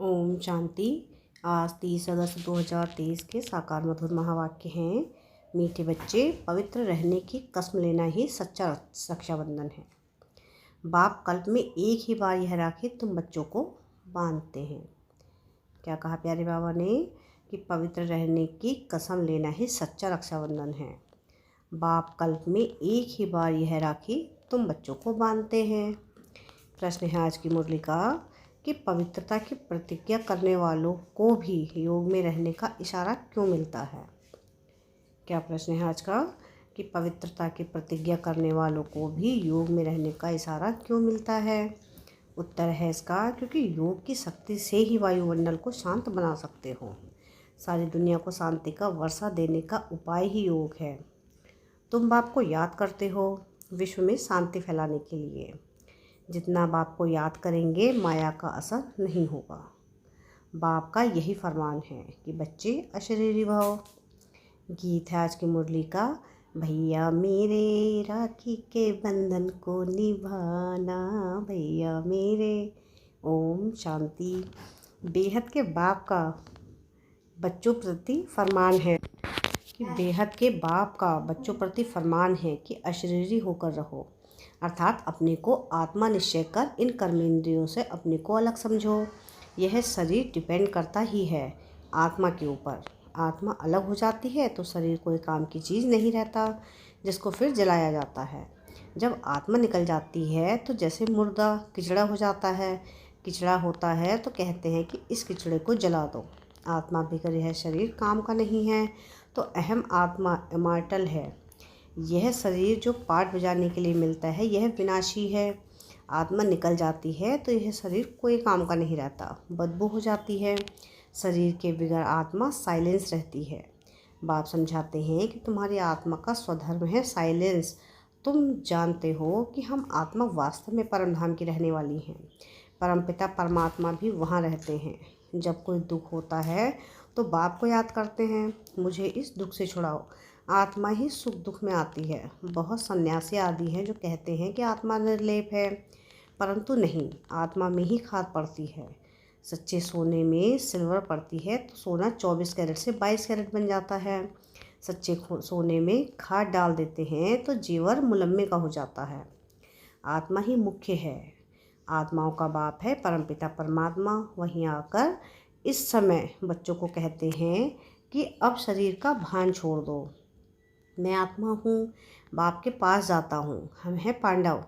ओम शांति। आज 30 अगस्त 2023 के साकार मधुर महावाक्य हैं। मीठे बच्चे, पवित्र रहने की कसम लेना ही सच्चा रक्षाबंधन है। बाप कल्प में एक ही बार यह राखी तुम बच्चों को बांधते हैं। क्या कहा प्यारे बाबा ने कि पवित्र रहने की कसम लेना ही सच्चा रक्षाबंधन है। बाप कल्प में एक ही बार यह राखी तुम बच्चों को बांधते हैं। प्रश्न है आज की मुरली का कि पवित्रता की प्रतिज्ञा करने वालों को भी योग में रहने का इशारा क्यों मिलता है। क्या प्रश्न है आज का कि पवित्रता की प्रतिज्ञा करने वालों को भी योग में रहने का इशारा क्यों मिलता है। उत्तर है इसका क्योंकि योग की शक्ति से ही वायुमंडल को शांत बना सकते हो। सारी दुनिया को शांति का वर्षा देने का उपाय ही योग है। तुम बाप को याद करते हो विश्व में शांति फैलाने के लिए। जितना बाप को याद करेंगे माया का असर नहीं होगा। बाप का यही फरमान है कि बच्चे अशरीरी भव। गीत है आज की मुरली का, भैया मेरे राखी के बंधन को निभाना, भैया मेरे। ओम शांति। बेहद के बाप का बच्चों प्रति फरमान है कि अशरीरी होकर रहो, अर्थात अपने को आत्मा निश्चय कर इन कर्मेंद्रियों से अपने को अलग समझो। यह शरीर डिपेंड करता ही है आत्मा के ऊपर। आत्मा अलग हो जाती है तो शरीर कोई काम की चीज़ नहीं रहता, जिसको फिर जलाया जाता है। जब आत्मा निकल जाती है तो जैसे मुर्दा किचड़ा हो जाता है, किचड़ा होता है तो कहते हैं कि इस किचड़े को जला दो। आत्मा बिगर यह शरीर काम का नहीं है, तो अहम आत्मा इमॉर्टल है। यह शरीर जो पाठ बजाने के लिए मिलता है यह विनाशी है। आत्मा निकल जाती है तो यह शरीर कोई काम का नहीं रहता, बदबू हो जाती है। शरीर के बिगड़ आत्मा साइलेंस रहती है। बाप समझाते हैं कि तुम्हारी आत्मा का स्वधर्म है साइलेंस। तुम जानते हो कि हम आत्मा वास्तव में परम धाम की रहने वाली हैं। परमपिता परमात्मा भी वहाँ रहते हैं। जब कोई दुख होता है तो बाप को याद करते हैं, मुझे इस दुख से छुड़ाओ। आत्मा ही सुख दुख में आती है। बहुत सन्यासी आदि हैं जो कहते हैं कि आत्मा निर्लेप है, परंतु नहीं, आत्मा में ही खाद पड़ती है। सच्चे सोने में सिल्वर पड़ती है तो सोना 24 कैरेट से 22 कैरेट बन जाता है। सच्चे सोने में खाद डाल देते हैं तो जेवर मुलम्मे का हो जाता है। आत्मा ही मुख्य है। आत्माओं का बाप है परमपिता परमात्मा। वहीं आकर इस समय बच्चों को कहते हैं कि अब शरीर का भान छोड़ दो। मैं आत्मा हूँ, बाप के पास जाता हूँ। हम हैं पांडव।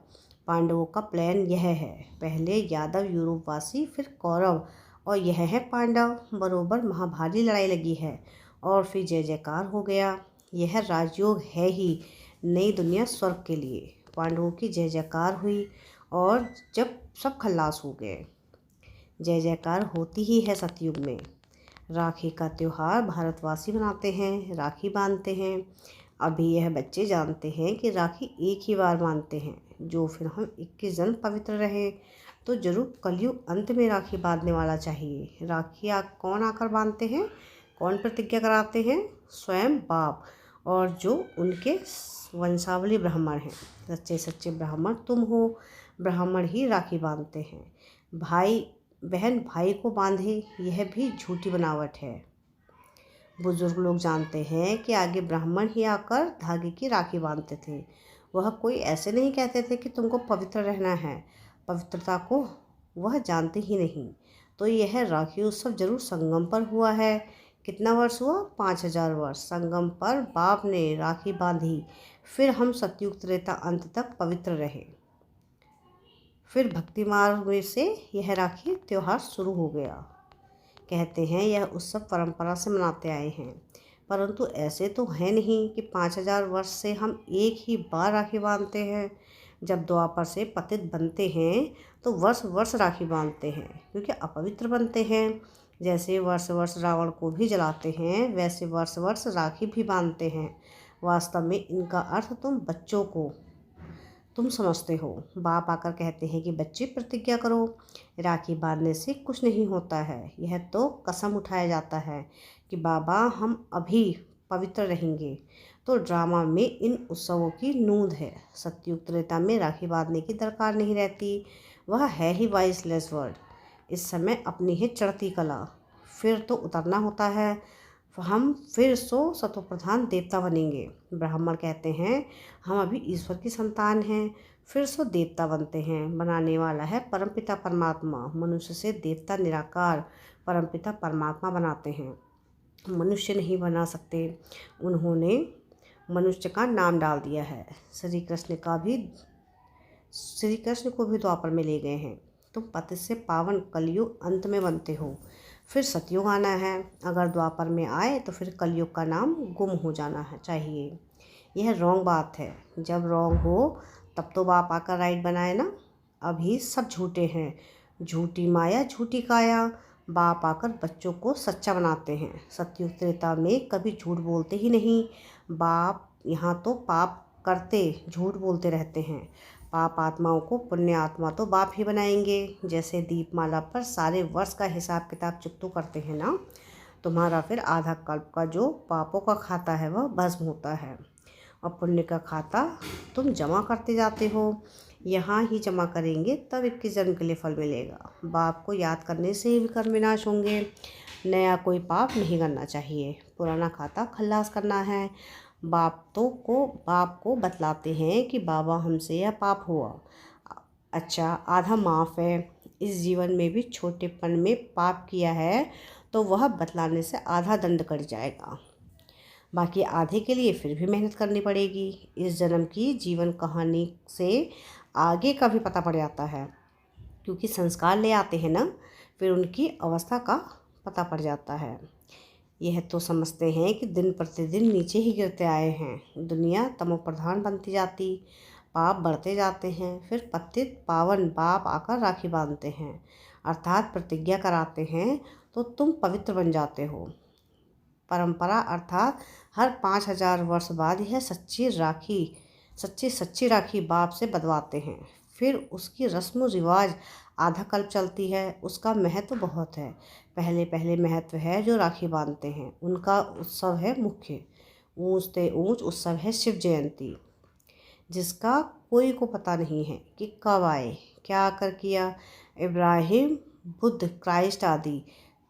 पांडवों का प्लान यह है, पहले यादव यूरोपवासी फिर कौरव, और यह है पांडव। बरोबर महाभारी लड़ाई लगी है और फिर जय जयकार हो गया। यह राजयोग है ही नई दुनिया स्वर्ग के लिए। पांडवों की जय जयकार हुई और जब सब खल्लास हो गए। जय जयकार होती ही है सतयुग में। राखी का त्यौहार भारतवासी मनाते हैं, राखी बांधते हैं। अभी यह बच्चे जानते हैं कि राखी एक ही बार बांधते हैं। जो फिर हम 21 जन्म पवित्र रहे तो जरूर कलयुग अंत में राखी बांधने वाला चाहिए। राखी कौन आकर बांधते हैं, कौन प्रतिज्ञा कराते हैं? स्वयं बाप और जो उनके वंशावली ब्राह्मण हैं। सच्चे सच्चे ब्राह्मण तुम हो। ब्राह्मण ही राखी बांधते हैं। भाई बहन भाई को बांधे, यह भी झूठी बनावट है। बुजुर्ग लोग जानते हैं कि आगे ब्राह्मण ही आकर धागे की राखी बांधते थे। वह कोई ऐसे नहीं कहते थे कि तुमको पवित्र रहना है। पवित्रता को वह जानते ही नहीं। तो यह राखी उत्सव जरूर संगम पर हुआ है। कितना वर्ष हुआ? 5000 वर्ष। संगम पर बाप ने राखी बांधी, फिर हम सतयुग त्रेता अंत तक पवित्र रहे। फिर भक्ति मार्ग में से यह राखी त्यौहार शुरू हो गया। कहते हैं यह उत्सव परंपरा से मनाते आए हैं, परंतु ऐसे तो है नहीं कि 5000 वर्ष से हम एक ही बार राखी बांधते हैं। जब द्वापर से पतित बनते हैं तो वर्ष वर्ष राखी बांधते हैं, क्योंकि अपवित्र बनते हैं। जैसे वर्ष वर्ष रावण को भी जलाते हैं, वैसे वर्ष वर्ष राखी भी बांधते हैं। वास्तव में इनका अर्थ तुम समझते हो। बाप आकर कहते हैं कि बच्चे प्रतिज्ञा करो। राखी बांधने से कुछ नहीं होता है, यह तो कसम उठाया जाता है कि बाबा हम अभी पवित्र रहेंगे। तो ड्रामा में इन उत्सवों की नूंद है। सतयुग त्रेता में राखी बांधने की दरकार नहीं रहती, वह है ही वॉइसलेस वर्ड। इस समय अपनी है चढ़ती कला, फिर तो उतरना होता है। हम फिर सतो प्रधान देवता बनेंगे। ब्राह्मण कहते हैं हम अभी ईश्वर की संतान हैं, फिर सो देवता बनते हैं। बनाने वाला है परमपिता परमात्मा। मनुष्य से देवता निराकार परमपिता परमात्मा बनाते हैं, मनुष्य नहीं बना सकते। उन्होंने मनुष्य का नाम डाल दिया है। श्री कृष्ण को भी द्वापर में ले गए हैं। तुम पति से पावन कलयुग अंत में बनते हो, फिर सतयुग आना है। अगर द्वापर में आए तो फिर कलयुग का नाम गुम हो जाना है चाहिए। यह रॉन्ग बात है। जब रॉन्ग हो तब तो बाप आकर राइट बनाए ना। अभी सब झूठे हैं, झूठी माया झूठी काया। बाप आकर बच्चों को सच्चा बनाते हैं। सतयुग त्रेता में कभी झूठ बोलते ही नहीं बाप। यहाँ तो पाप करते झूठ बोलते रहते हैं। पाप आत्माओं को पुण्य आत्मा तो बाप ही बनाएंगे। जैसे दीपमाला पर सारे वर्ष का हिसाब किताब चुकतू करते हैं ना, तुम्हारा फिर आधा कल्प का जो पापों का खाता है वह भस्म होता है, और पुण्य का खाता तुम जमा करते जाते हो। यहाँ ही जमा करेंगे तब 21 जन्म के लिए फल मिलेगा। बाप को याद करने से ही विकर्म विनाश होंगे। नया कोई पाप नहीं करना चाहिए, पुराना खाता खल्लास करना है। बाप को बतलाते हैं कि बाबा हमसे यह पाप हुआ, अच्छा आधा माफ़ है। इस जीवन में भी छोटेपन में पाप किया है तो वह बतलाने से आधा दंड कट जाएगा, बाकी आधे के लिए फिर भी मेहनत करनी पड़ेगी। इस जन्म की जीवन कहानी से आगे का भी पता पड़ जाता है, क्योंकि संस्कार ले आते हैं ना, फिर उनकी अवस्था का पता पड़ जाता है। यह तो समझते हैं कि दिन प्रतिदिन नीचे ही गिरते आए हैं। दुनिया तमोप्रधान बनती जाती, पाप बढ़ते जाते हैं। फिर पतित पावन बाप आकर राखी बांधते हैं, अर्थात प्रतिज्ञा कराते हैं, तो तुम पवित्र बन जाते हो। परंपरा अर्थात हर 5000 वर्ष बाद यह सच्ची राखी बाप से बंधवाते हैं। फिर उसकी रस्म रिवाज आधा कल्प चलती है। उसका महत्व बहुत है। पहले महत्व है जो राखी बांधते हैं, उनका उत्सव है मुख्य। ऊंच उत्सव है शिव जयंती, जिसका कोई को पता नहीं है कि कब आए, क्या आकर किया। इब्राहिम, बुद्ध, क्राइस्ट आदि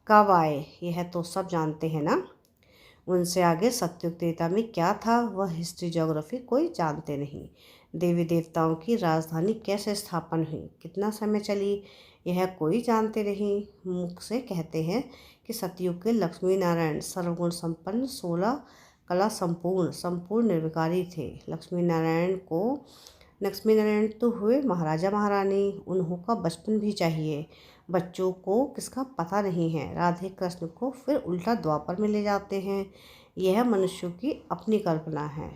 कब आए यह तो सब जानते हैं ना। उनसे आगे सतयुग त्रेता में क्या था वह हिस्ट्री ज्योग्राफी कोई जानते नहीं। देवी देवताओं की राजधानी कैसे स्थापन हुई, कितना समय चली, यह कोई जानते नहीं। मुख से कहते हैं कि सतयुग के लक्ष्मी नारायण सर्वगुण संपन्न 16 कला संपूर्ण निर्विकारी थे। लक्ष्मी नारायण तो हुए महाराजा महारानी, उन्हों का बचपन भी चाहिए। बच्चों को किसका पता नहीं है। राधे कृष्ण को फिर उल्टा द्वापर में ले जाते हैं। यह मनुष्यों की अपनी कल्पना है।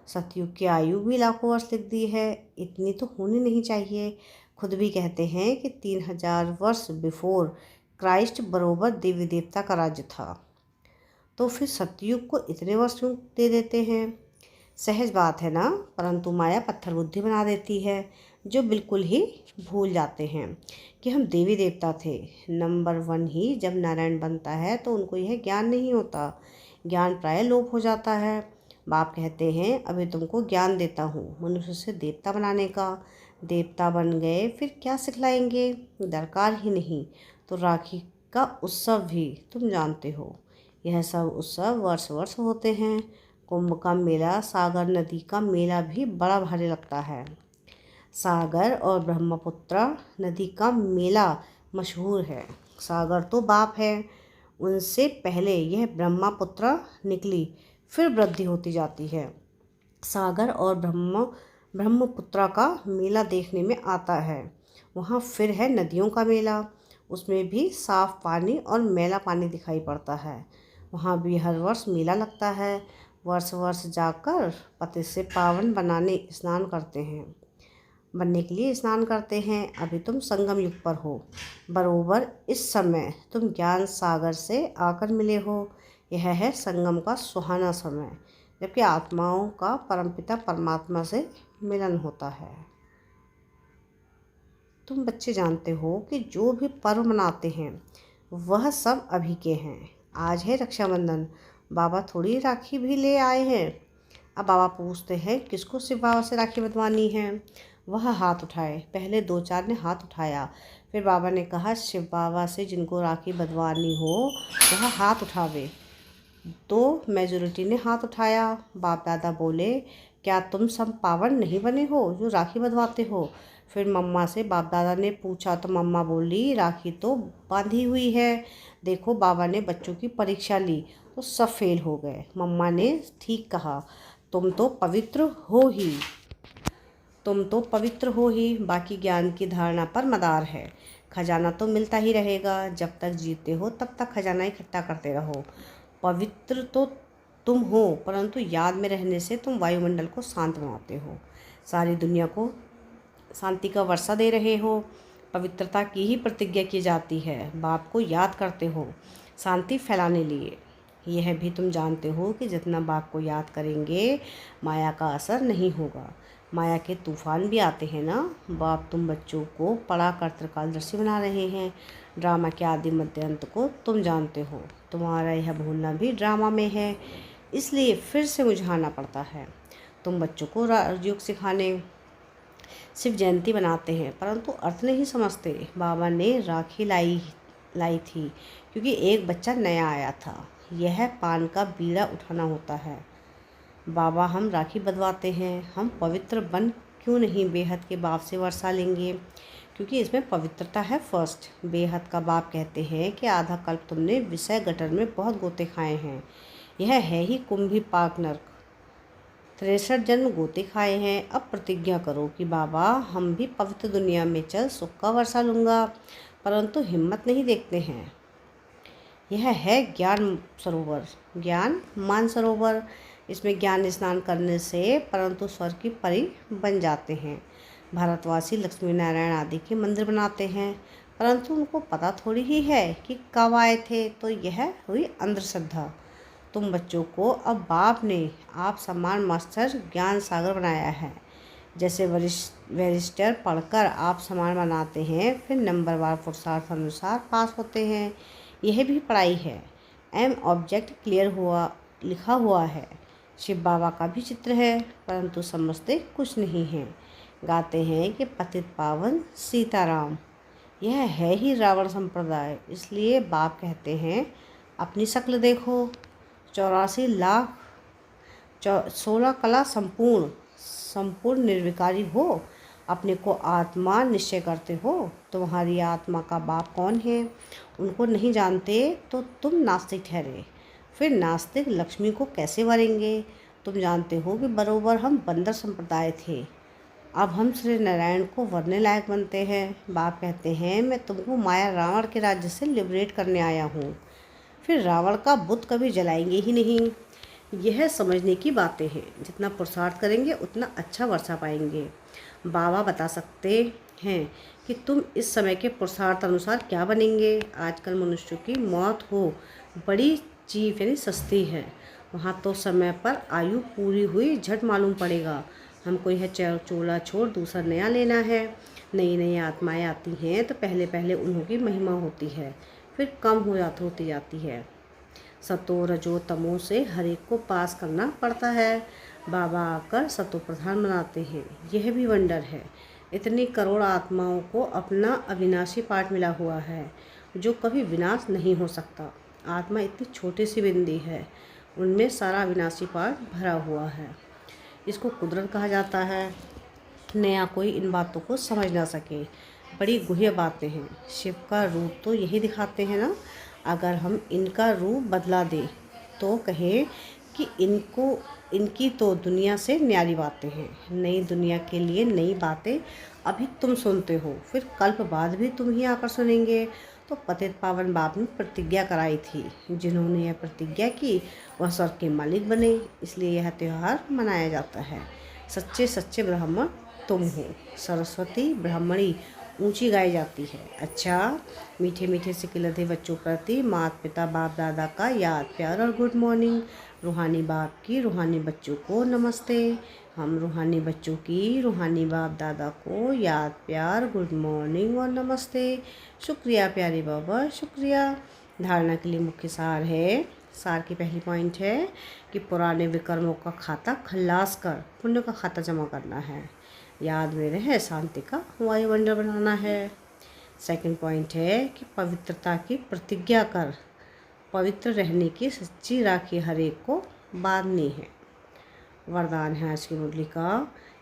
सतयुग की आयु भी लाखों वर्ष लिख दी है, इतनी तो होनी नहीं चाहिए। खुद भी कहते हैं कि 3000 वर्ष बिफोर क्राइस्ट बरोबर देवी देवता का राज्य था, तो फिर सतयुग को इतने वर्ष क्यों दे देते हैं। सहज बात है ना, परंतु माया पत्थर बुद्धि बना देती है, जो बिल्कुल ही भूल जाते हैं कि हम देवी देवता थे। नंबर 1 ही जब नारायण बनता है तो उनको यह ज्ञान नहीं होता, ज्ञान प्राय लोप हो जाता है। बाप कहते हैं अभी तुमको ज्ञान देता हूँ मनुष्य से देवता बनाने का। देवता बन गए फिर क्या सिखलाएंगे, दरकार ही नहीं। तो राखी का उत्सव भी तुम जानते हो। यह सब उत्सव वर्ष होते हैं। कुंभ का मेला, सागर नदी का मेला भी बड़ा भारी लगता है। सागर और ब्रह्मपुत्र नदी का मेला मशहूर है। सागर तो बाप है, उनसे पहले यह ब्रह्मपुत्र निकली, फिर वृद्धि होती जाती है। सागर और ब्रह्मपुत्र का मेला देखने में आता है। वहाँ फिर है नदियों का मेला, उसमें भी साफ पानी और मैला पानी दिखाई पड़ता है। वहाँ भी हर वर्ष मेला लगता है। वर्ष जाकर पति से पावन बनने के लिए स्नान करते हैं। अभी तुम संगम युग पर हो, बरोबर इस समय तुम ज्ञान सागर से आकर मिले हो। यह है संगम का सुहाना समय, जबकि आत्माओं का परमपिता परमात्मा से मिलन होता है। तुम बच्चे जानते हो कि जो भी पर्व मनाते हैं वह सब अभी के हैं। आज है रक्षाबंधन, बाबा थोड़ी राखी भी ले आए हैं। अब बाबा पूछते हैं किसको शिव बाबा से राखी बंधवानी है। वह हाथ उठाए। पहले 2-4 ने हाथ उठाया, फिर बाबा ने कहा, शिव बाबा से जिनको राखी बंधवानी हो वह हाथ उठावे। तो मेजोरिटी ने हाथ उठाया। बाप दादा बोले, क्या तुम सब पावन नहीं बने हो जो राखी बंधवाते हो? फिर मम्मा से बाप दादा ने पूछा तो मम्मा बोली, राखी तो बांधी हुई है। देखो, बाबा ने बच्चों की परीक्षा ली तो सब फेल हो गए। मम्मा ने ठीक कहा, तुम तो पवित्र हो ही, तुम तो पवित्र हो ही, बाकी ज्ञान की धारणा पर मदार है। खजाना तो मिलता ही रहेगा, जब तक जीते हो तब तक खजाना इकट्ठा करते रहो। पवित्र तो तुम हो, परंतु याद में रहने से तुम वायुमंडल को शांत बनाते हो, सारी दुनिया को शांति का वर्षा दे रहे हो। पवित्रता की ही प्रतिज्ञा की जाती है, बाप को याद करते हो शांति फैलाने लिए। यह भी तुम जानते हो कि जितना बाप को याद करेंगे माया का असर नहीं होगा। माया के तूफान भी आते हैं ना। बाप तुम बच्चों को पढ़ा कर त्रिकालदर्शी बना रहे हैं। ड्रामा के आदि मध्य अंत को तुम जानते हो। तुम्हारा यह भूलना भी ड्रामा में है, इसलिए फिर से मुझाना पड़ता है। तुम बच्चों को राजयोग सिखाने शिव जयंती बनाते हैं, परंतु अर्थ नहीं समझते। बाबा ने राखी लाई थी क्योंकि एक बच्चा नया आया था। यह पान का बीड़ा उठाना होता है। बाबा, हम राखी बंधवाते हैं, हम पवित्र बन क्यों नहीं बेहद के बाप से वर्षा लेंगे? क्योंकि इसमें पवित्रता है फर्स्ट। बेहद का बाप कहते हैं कि आधा कल्प तुमने विषय गटर में बहुत गोते खाए हैं। यह है ही कुंभी पाक नर्क। 63 जन्म गोते खाए हैं। अब प्रतिज्ञा करो कि बाबा, हम भी पवित्र दुनिया में चल सुख का वर्षा लूँगा, परंतु हिम्मत नहीं देखते हैं। यह है ज्ञान सरोवर, ज्ञान मान सरोवर। इसमें ज्ञान स्नान करने से परंतु स्वर्ग की परी बन जाते हैं। भारतवासी लक्ष्मी नारायण आदि के मंदिर बनाते हैं, परंतु उनको पता थोड़ी ही है कि कब आए थे, तो यह हुई अंधश्रद्धा। तुम बच्चों को अब बाप ने आप समान मास्टर ज्ञान सागर बनाया है। जैसे वरिष्ठर पढ़कर आप समान बनाते हैं, फिर नंबरवार पुरुषार्थ अनुसार पास होते हैं। यह भी पढ़ाई है। एम ऑब्जेक्ट क्लियर हुआ लिखा हुआ है। शिव बाबा का भी चित्र है, परंतु समझते कुछ नहीं हैं। गाते हैं कि पतित पावन सीताराम। यह है ही रावण संप्रदाय। इसलिए बाप कहते हैं, अपनी शक्ल देखो। 84 लाख 16 कला संपूर्ण निर्विकारी हो। अपने को आत्मा निश्चय करते हो। तुम्हारी आत्मा का बाप कौन है, उनको नहीं जानते तो तुम नास्तिक ठहरे। फिर नास्तिक लक्ष्मी को कैसे वरेंगे? तुम जानते हो कि बरोबर हम बंदर संप्रदाय थे, अब हम श्री नारायण को वरने लायक बनते हैं। बाप कहते हैं, मैं तुमको माया रावण के राज्य से लिबरेट करने आया हूँ। फिर रावण का बुत कभी जलाएंगे ही नहीं। यह समझने की बातें हैं। जितना पुरुषार्थ करेंगे उतना अच्छा वर्षा पाएंगे। बाबा बता सकते हैं कि तुम इस समय के पुरुषार्थ अनुसार क्या बनेंगे। आजकल मनुष्य की मौत हो बड़ी चीप यानी सस्ती है। वहाँ तो समय पर आयु पूरी हुई झट मालूम पड़ेगा। हमको यह चोला छोड़ दूसरा नया लेना है। नई नई आत्माएं आती हैं तो पहले पहले उन्हों की महिमा होती है, फिर कम होती जाती है। सतो रजो तमो से हर एक को पास करना पड़ता है। बाबा आकर सतो प्रधान बनाते हैं। यह भी वंडर है। इतनी करोड़ आत्माओं को अपना अविनाशी पाठ मिला हुआ है जो कभी विनाश नहीं हो सकता। आत्मा इतनी छोटी सी बिंदी है, उनमें सारा अविनाशी पाठ भरा हुआ है। इसको कुदरत कहा जाता है। नया कोई इन बातों को समझ ना सके, बड़ी गुह्य बातें हैं। शिव का रूप तो यही दिखाते हैं ना। अगर हम इनका रूप बदला दें तो कहें कि इनकी तो दुनिया से न्यारी बातें हैं। नई दुनिया के लिए नई बातें अभी तुम सुनते हो, फिर कल्प बाद भी तुम ही आकर सुनेंगे। तो पतित पावन बाप ने प्रतिज्ञा कराई थी। जिन्होंने यह प्रतिज्ञा की वह स्वर्ग के मालिक बने, इसलिए यह त्यौहार मनाया जाता है। सच्चे सच्चे ब्राह्मण तुम हो। सरस्वती ब्राह्मणी ऊंची गाई जाती है। अच्छा, मीठे मीठे से खिलते बच्चों प्रति माता पिता बाप दादा का याद प्यार और गुड मॉर्निंग। रूहानी बाप की रूहानी बच्चों को नमस्ते। हम रूहानी बच्चों की रूहानी बाप दादा को याद प्यार गुड मॉर्निंग और नमस्ते। शुक्रिया प्यारे बाबा, शुक्रिया। धारणा के लिए मुख्य सार है। सार की पहली पॉइंट है कि पुराने विकर्मों का खाता खल्लास कर पुण्य का खाता जमा करना है। याद में रहे शांति का वायुमंडल बनाना है। सेकंड पॉइंट है कि पवित्रता की प्रतिज्ञा कर, पवित्र रहने की सच्ची राखी हर एक को बांधनी है। वरदान है आज की मुरली का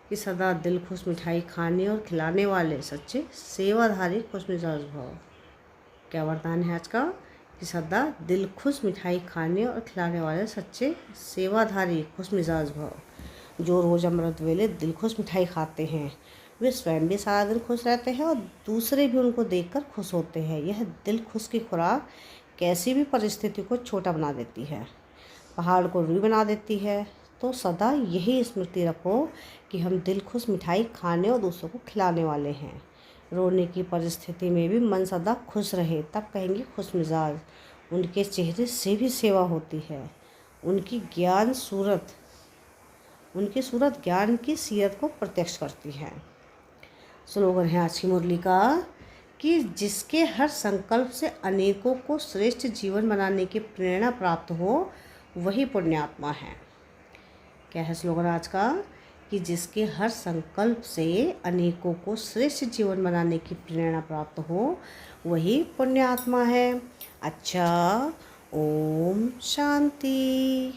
कि सदा दिल खुश मिठाई खाने और खिलाने वाले सच्चे सेवाधारी खुश मिजाज भव। क्या वरदान है आज का कि सदा दिल खुश मिठाई खाने और खिलाने वाले सच्चे सेवाधारी खुश मिजाज भव। जो रोज़ अमृत वेले दिल खुश मिठाई खाते हैं वे स्वयं भी सारा दिन खुश रहते हैं और दूसरे भी उनको देखकर खुश होते हैं। यह दिल खुश की खुराक कैसी भी परिस्थिति को छोटा बना देती है, पहाड़ को रूई बना देती है। तो सदा यही स्मृति रखो कि हम दिल खुश मिठाई खाने और दूसरों को खिलाने वाले हैं। रोने की परिस्थिति में भी मन सदा खुश रहे, तब कहेंगे खुश मिजाज। उनके चेहरे से भी सेवा होती है। उनकी सूरत ज्ञान की सीरत को प्रत्यक्ष करती है। स्लोगन है आज की मुरली का कि जिसके हर संकल्प से अनेकों को श्रेष्ठ जीवन बनाने की प्रेरणा प्राप्त हो वही पुण्यात्मा है। क्या है स्लोगन आज का कि जिसके हर संकल्प से अनेकों को श्रेष्ठ जीवन बनाने की प्रेरणा प्राप्त हो वही पुण्यात्मा है। अच्छा, ओम शांति।